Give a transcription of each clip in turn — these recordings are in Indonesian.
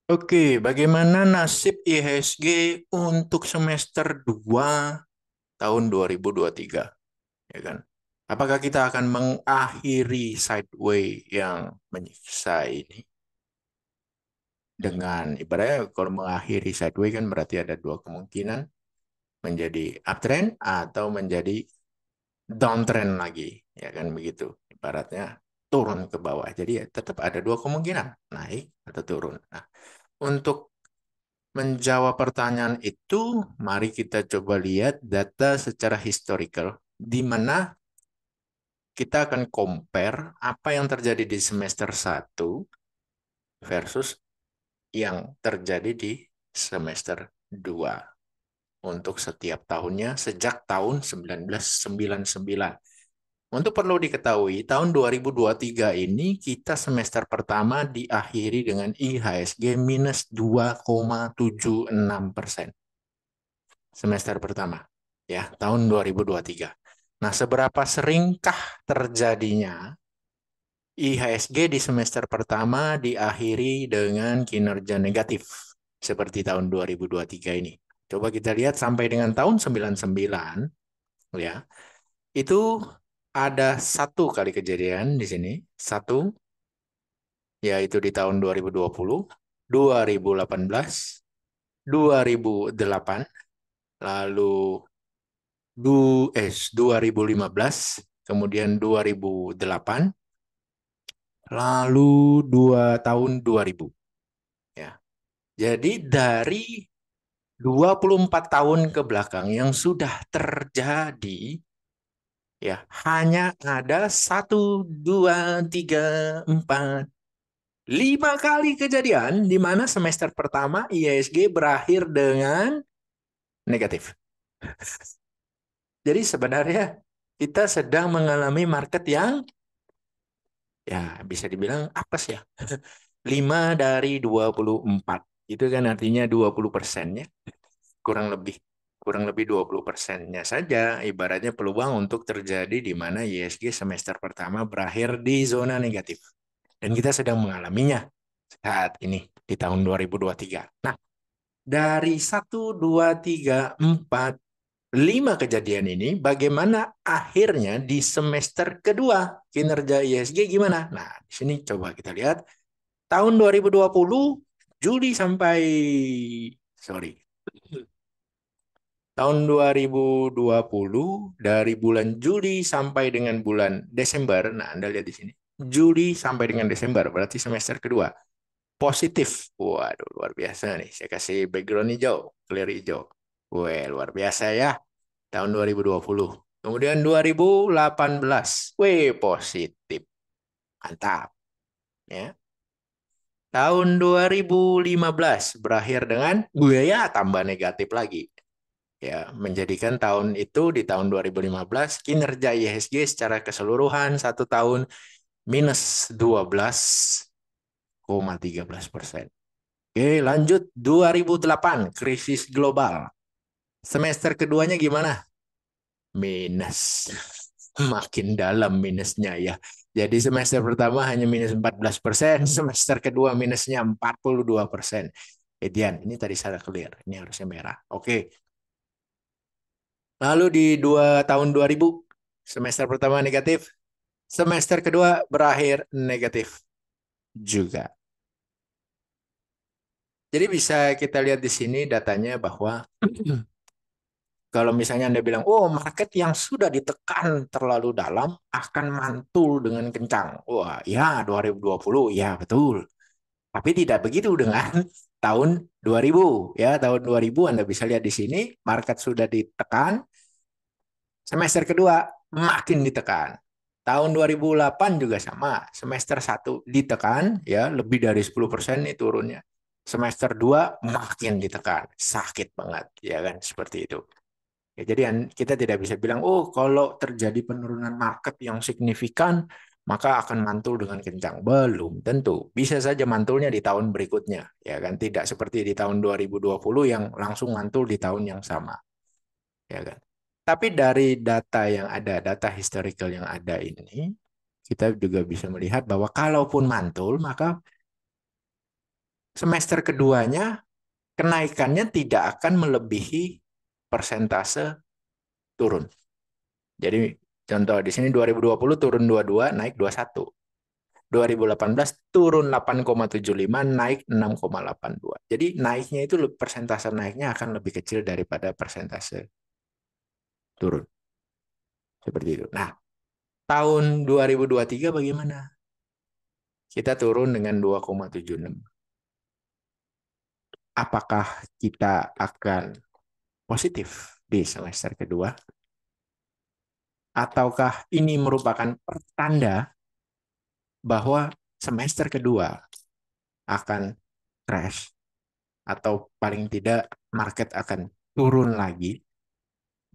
Oke, bagaimana nasib IHSG untuk semester 2 tahun 2023? Ya kan? Apakah kita akan mengakhiri sideway yang menyiksa ini dengan ibaratnya kalau mengakhiri sideway kan berarti ada dua kemungkinan menjadi uptrend atau menjadi downtrend lagi, ya kan begitu. Ibaratnya turun ke bawah. Jadi ya tetap ada dua kemungkinan, naik atau turun. Nah, untuk menjawab pertanyaan itu, mari kita coba lihat data secara historical, di mana kita akan compare apa yang terjadi di semester 1 versus yang terjadi di semester 2 untuk setiap tahunnya sejak tahun 1999. Untuk perlu diketahui, tahun 2023 ini kita semester pertama diakhiri dengan IHSG minus 2,76%. Semester pertama, ya, tahun 2023. Nah, seberapa seringkah terjadinya IHSG di semester pertama diakhiri dengan kinerja negatif seperti tahun 2023 ini? Coba kita lihat sampai dengan tahun 99, ya. Itu ada satu kali kejadian di sini, satu, yaitu di tahun 2020, 2018, 2008, lalu 2015, kemudian 2008, lalu 2 tahun 2000. Ya. Jadi dari 24 tahun ke belakang yang sudah terjadi, ya, hanya ada satu, dua, tiga, empat, 5 kali kejadian di mana semester pertama IISG berakhir dengan negatif. Jadi sebenarnya kita sedang mengalami market yang ya bisa dibilang apes ya. 5 dari 24. Itu kan artinya 20%-nya. Kurang lebih. Kurang lebih 20%-nya saja. Ibaratnya peluang untuk terjadi di mana ISG semester pertama berakhir di zona negatif. Dan kita sedang mengalaminya saat ini di tahun 2023. Nah, dari 1, 2, 3, 4, 5 kejadian ini, bagaimana akhirnya di semester kedua kinerja ISG gimana? Nah, di sini coba kita lihat tahun 2020 Juli sampai sorry, tahun 2020 dari bulan Juli sampai dengan bulan Desember. Nah, Anda lihat di sini. Juli sampai dengan Desember berarti semester kedua. Positif. Waduh, luar biasa nih. Saya kasih background hijau, clear hijau. Wah, luar biasa ya. Tahun 2020. Kemudian 2018. Wih, positif. Mantap. Ya. Tahun 2015 berakhir dengan ya tambah negatif lagi. Ya, menjadikan tahun itu di tahun 2015 kinerja IHSG secara keseluruhan satu tahun minus 12,13%. Oke, lanjut 2008 krisis global. Semester keduanya gimana? Minus. Makin dalam minusnya ya. Jadi semester pertama hanya minus 14%, semester kedua minusnya 42%. Edian, ini tadi salah clear, ini harusnya merah. Oke, lalu di 2000, semester pertama negatif, semester kedua berakhir negatif juga. Jadi bisa kita lihat di sini datanya bahwa kalau misalnya Anda bilang, oh market yang sudah ditekan terlalu dalam akan mantul dengan kencang. Wah, ya 2020, ya betul. Tapi tidak begitu dengan tahun 2000. Ya, tahun 2000 Anda bisa lihat di sini, market sudah ditekan, semester kedua makin ditekan. Tahun 2008 juga sama, semester satu ditekan, ya lebih dari 10% nih turunnya. Semester 2 makin ditekan, sakit banget, ya kan, seperti itu. Ya, jadi kita tidak bisa bilang, oh kalau terjadi penurunan market yang signifikan, maka akan mantul dengan kencang. Belum tentu. Bisa saja mantulnya di tahun berikutnya. Ya kan, tidak seperti di tahun 2020 yang langsung mantul di tahun yang sama. Ya kan. Tapi dari data yang ada, data historical yang ada ini, kita juga bisa melihat bahwa kalaupun mantul, maka semester keduanya kenaikannya tidak akan melebihi persentase turun. Jadi contoh di sini 2020 turun 22, naik 21. 2018 turun 8,75, naik 6,82. Jadi naiknya itu persentase naiknya akan lebih kecil daripada persentase turun. Seperti itu. Nah, tahun 2023 bagaimana? Kita turun dengan 2,76. Apakah kita akan positif di semester kedua? Ataukah ini merupakan pertanda bahwa semester kedua akan crash? Atau paling tidak market akan turun lagi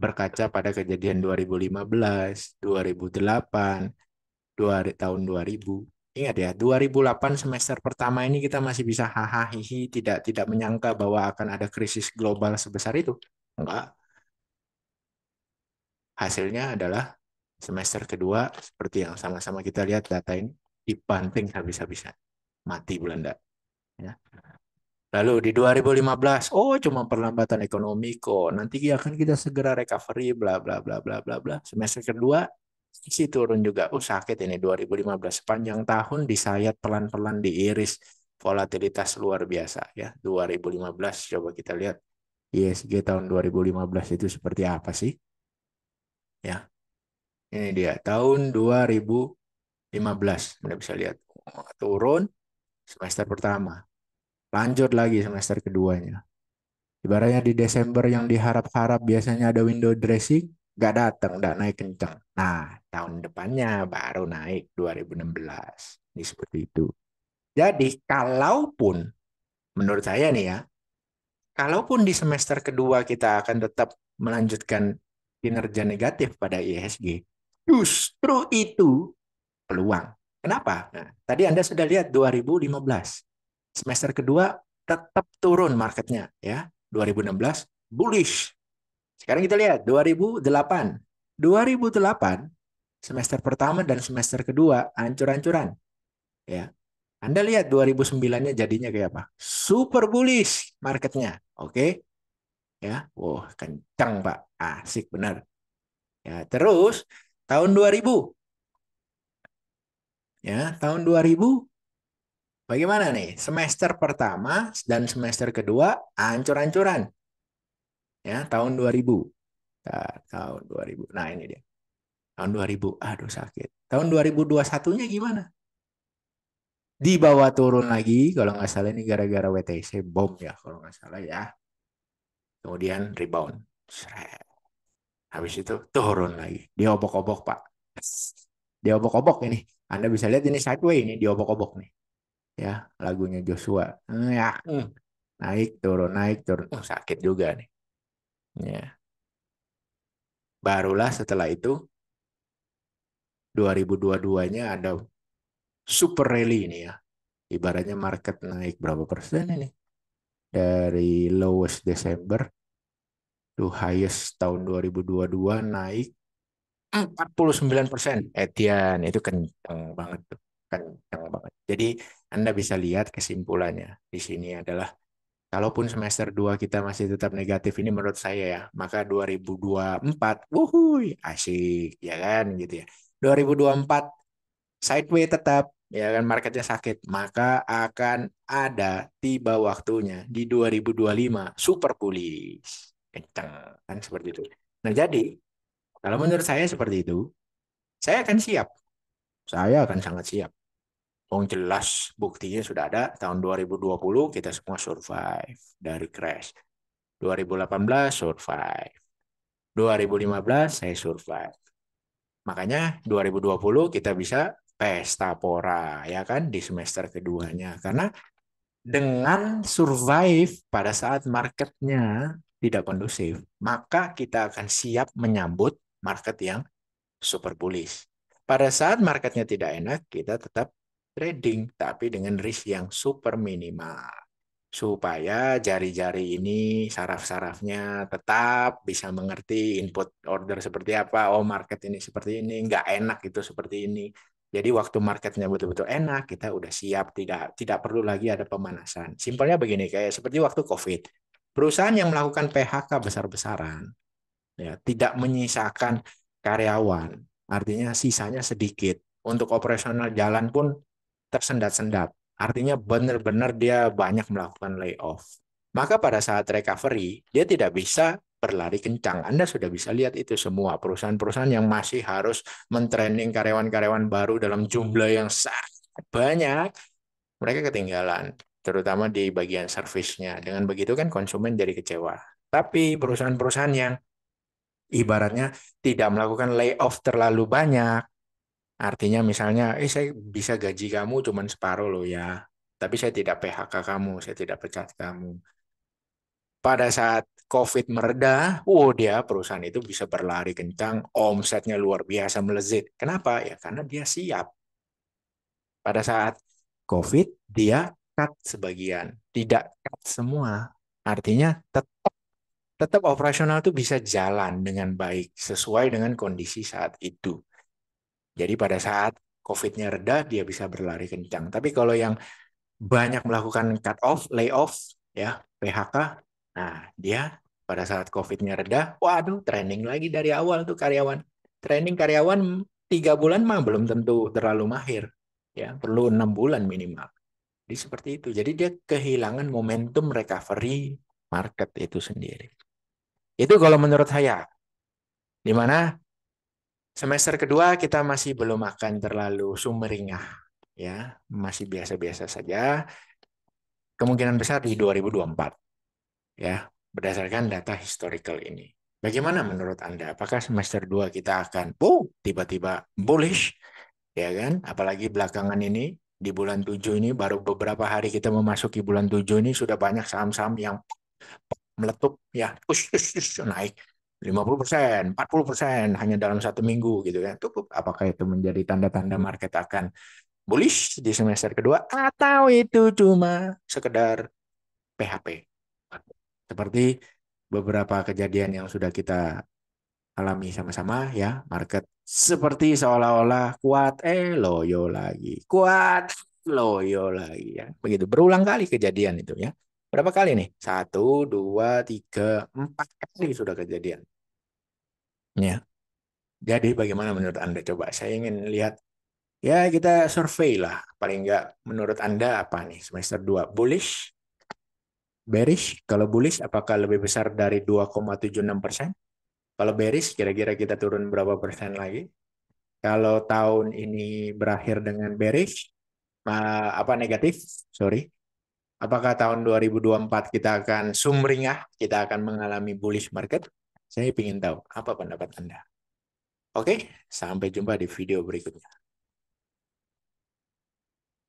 berkaca pada kejadian 2015, 2008, tahun 2000. Ingat ya, 2008 semester pertama ini kita masih bisa hahaha hihi, tidak menyangka bahwa akan ada krisis global sebesar itu. Enggak. Hasilnya adalah semester kedua seperti yang sama-sama kita lihat data ini dibanting habis-habisan. Mati Belanda. Ya. Lalu di 2015, oh cuma perlambatan ekonomi kok. Nanti akan kita segera recovery, bla bla bla bla bla bla. Semester kedua isi turun juga. Oh sakit ini 2015. Sepanjang tahun disayat pelan-pelan diiris. Volatilitas luar biasa ya. 2015 coba kita lihat ISG tahun 2015 itu seperti apa sih? Ya, ini dia tahun 2015. Anda bisa lihat turun semester pertama. Lanjut lagi semester keduanya. Ibaratnya di Desember yang diharap-harap biasanya ada window dressing, nggak datang, nggak naik kencang. Nah, tahun depannya baru naik 2016. Ini seperti itu. Jadi, kalaupun menurut saya nih ya, kalaupun di semester kedua kita akan tetap melanjutkan kinerja negatif pada IHSG, justru itu peluang. Kenapa? Nah, tadi Anda sudah lihat 2015. Semester kedua tetap turun marketnya ya. 2016 bullish. Sekarang kita lihat 2008. 2008 semester pertama dan semester kedua ancur-ancuran ya. Anda lihat 2009-nya jadinya kayak apa? Super bullish marketnya. Oke ya. Wah, kencang Pak. Asik benar. Ya, terus tahun 2000 ya, tahun 2000 bagaimana nih? Semester pertama dan semester kedua ancur-ancuran ya, tahun 2000. Nah, tahun 2000. Nah, ini dia. Tahun 2000. Aduh, sakit. Tahun 2021-nya gimana? Di bawah turun lagi, kalau nggak salah ini gara-gara WTC bom ya, kalau nggak salah ya. Kemudian rebound. Sret. Habis itu turun lagi. Diobok-obok, Pak. Diobok-obok ini. Anda bisa lihat ini sideway ini diobok-obok nih. Ya, lagunya Joshua. Ya, naik turun. Sakit juga nih. Ya. Barulah setelah itu 2022-nya ada super rally ini ya. Ibaratnya market naik berapa persen ini? Dari lowest Desember to highest tahun 2022 naik 49%. Etian itu kenceng banget tuh. Kenceng banget. Jadi Anda bisa lihat kesimpulannya di sini adalah kalaupun semester 2 kita masih tetap negatif ini menurut saya ya, maka 2024 wuhui asik ya kan gitu ya. 2024 sideways tetap ya kan marketnya sakit, maka akan ada tiba waktunya di 2025 super bullish. Kenceng kan seperti itu. Nah, jadi kalau menurut saya seperti itu, saya akan siap. Saya akan sangat siap. Oh jelas buktinya sudah ada tahun 2020 kita semua survive dari crash. 2018 survive. 2015 saya survive. Makanya 2020 kita bisa pesta pora ya kan di semester keduanya. Karena dengan survive pada saat marketnya tidak kondusif, maka kita akan siap menyambut market yang super bullish. Pada saat marketnya tidak enak, kita tetap trading, tapi dengan risk yang super minimal. Supaya jari-jari ini, saraf-sarafnya tetap bisa mengerti input order seperti apa. Oh, market ini seperti ini, nggak enak itu seperti ini. Jadi waktu marketnya betul-betul enak, kita udah siap, tidak perlu lagi ada pemanasan. Simpelnya begini, kayak seperti waktu COVID. Perusahaan yang melakukan PHK besar-besaran, ya, tidak menyisakan karyawan, artinya sisanya sedikit. Untuk operasional jalan pun tersendat-sendat. Artinya benar-benar dia banyak melakukan layoff. Maka pada saat recovery, dia tidak bisa berlari kencang. Anda sudah bisa lihat itu semua perusahaan-perusahaan yang masih harus mentraining karyawan-karyawan baru dalam jumlah yang sangat banyak, mereka ketinggalan, terutama di bagian servisnya. Dengan begitu kan konsumen jadi kecewa. Tapi perusahaan-perusahaan yang ibaratnya tidak melakukan layoff terlalu banyak, artinya misalnya, saya bisa gaji kamu cuma separuh loh ya, tapi saya tidak PHK kamu, saya tidak pecat kamu. Pada saat COVID mereda, dia perusahaan itu bisa berlari kencang, omsetnya luar biasa melezit. Kenapa? Ya karena dia siap. Pada saat COVID, dia cut sebagian, tidak cut semua. Artinya tetap operasional itu bisa jalan dengan baik sesuai dengan kondisi saat itu. Jadi pada saat COVID-nya reda, dia bisa berlari kencang. Tapi kalau yang banyak melakukan cut off, layoff, ya PHK, nah dia pada saat COVID-nya reda, waduh training lagi dari awal tuh karyawan. Training karyawan 3 bulan mah belum tentu terlalu mahir, ya perlu 6 bulan minimal. Jadi seperti itu. Jadi dia kehilangan momentum recovery market itu sendiri. Itu kalau menurut saya, di mana semester kedua kita masih belum akan terlalu sumringah, ya masih biasa-biasa saja. Kemungkinan besar di 2024, ya berdasarkan data historical ini. Bagaimana menurut Anda? Apakah semester 2 kita akan tiba-tiba bullish, ya kan? Apalagi belakangan ini di bulan 7 ini baru beberapa hari kita memasuki bulan 7 ini sudah banyak saham-saham yang meletup, ya naik 50%, 40% hanya dalam 1 minggu gitu kan. Apakah itu menjadi tanda-tanda market akan bullish di semester kedua atau itu cuma sekedar PHP? Seperti beberapa kejadian yang sudah kita alami sama-sama, ya, market seperti seolah-olah kuat, loyo lagi, kuat, loyo lagi, ya. Begitu berulang kali kejadian itu, ya. Berapa kali nih? 1, 2, 3, 4 kali sudah kejadian. Ya. Jadi bagaimana menurut Anda? Coba saya ingin lihat, ya kita survei lah. Paling nggak menurut Anda apa nih semester 2? Bullish? Bearish? Kalau bullish apakah lebih besar dari 2,76%? Kalau bearish kira-kira kita turun berapa persen lagi? Kalau tahun ini berakhir dengan bearish, apa negatif? Sorry. Apakah tahun 2024 kita akan sumringah, kita akan mengalami bullish market? Saya ingin tahu apa pendapat Anda. Oke, sampai jumpa di video berikutnya.